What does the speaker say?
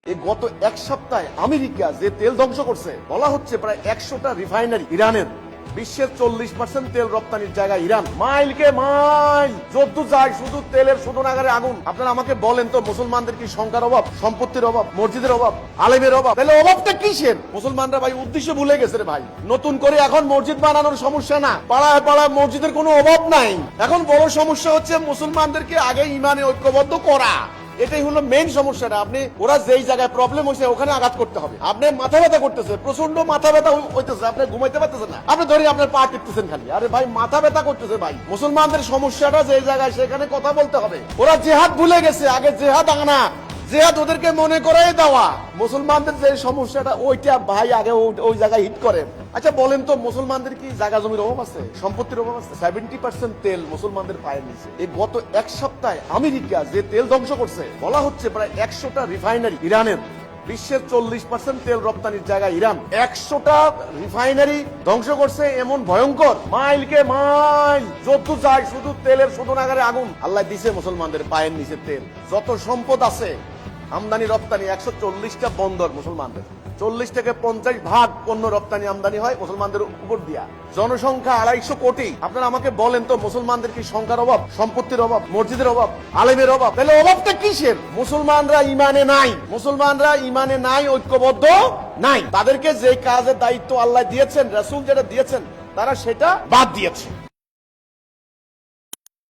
এই গত এক সপ্তাহে আমেরিকা যে তেল ধ্বংস করছে, বলা হচ্ছে প্রায় 100টা রিফাইনারি ইরানের, বিশ্বের 40% তেল রপ্তানির জায়গা ইরান। মাইলকে মাইল যত যায় শুধু তেলের শোধনাগারে আগুন। আপনারা আমাকে বলেন তো, মুসলমানদের কি সংখ্যার অভাব, সম্পত্তির অভাব, মসজিদের অভাব, আলেমের অভাব? তাহলে অভাবটা কিসের? মুসলমানরা ভাই উদ্দেশ্য ভুলে গেছে রে ভাই। নতুন করে এখন মসজিদ বানানোর সমস্যা না, পাড়ায় পাড়ায় মসজিদের কোনো অভাব নাই। এখন বড় সমস্যা হচ্ছে মুসলমানদেরকে আগে ইমানে ঐক্যবদ্ধ করা। এটাই হলো মেইন সমস্যাটা। আপনি ওরা যেই জায়গায় প্রবলেম হয়েছে ওখানে আঘাত করতে হবে। আপনি মাথা ব্যথা করতেছে, প্রচন্ড মাথা ব্যথা হইতেছে, আপনি ঘুমাইতে পারতেছেন না, আপনি ধরে আপনার পা টিপতেছেন খালি। আরে ভাই মাথা ব্যথা করতেছে ভাই। মুসলমানদের সমস্যাটা যেই জায়গায় সেখানে কথা বলতে হবে। ওরা জেহাদ ভুলে গেছে, আগে জেহাদ আনা, জেহাদ ওদেরকে মনে করাই দেওয়া। মুসলমানদের যে সমস্যাটা ওইটা ভাই আগে ওই জায়গায় হিট করেন। আচ্ছা বলেন তো, মুসলমানদের কি জায়গা জমির অভাব আছে, সম্পত্তির অভাব আছে? 70% তেল মুসলমানদের পায়ের নিচে। এই গত এক সপ্তাহে আমেরিকা যে তেল ধ্বংস করছে, বলা হচ্ছে প্রায় 100টা রিফাইনারি ইরানের, বিশ্বের 40% তেল রপ্তানির জায়গা ইরান। 100টা রিফাইনারি ধ্বংস করছে, এমন ভয়ঙ্কর। মাইলকে মাইল যত যায় শুধু তেলের শোধনাগারে আগুন। আল্লাহ দিছে মুসলমানদের পায়ের নিচে তেল। যত সম্পদ আছে আমদানি রপ্তানি, 140টা বন্দর মুসলমানদের, 40 থেকে 50 ভাগ পণ্য রপ্তানি আমদানি হয় মুসলমানদের উপর দিয়া। জনসংখ্যা 250 কোটি। আপনারা আমাকে বলেন তো, মুসলমানদের কি সংখ্যার অভাব, সম্পত্তির অভাব, মসজিদের অভাব, আলেমের অভাব? তাহলে অভাবটা কিসের? মুসলমানরা ইমানে নাই, মুসলমানরা ইমানে নাই, ঐক্যবদ্ধ নাই। তাদেরকে যে কাজের দায়িত্ব আল্লাহ দিয়েছেন, রাসূল যেটা দিয়েছেন, তারা সেটা বাদ দিয়েছে।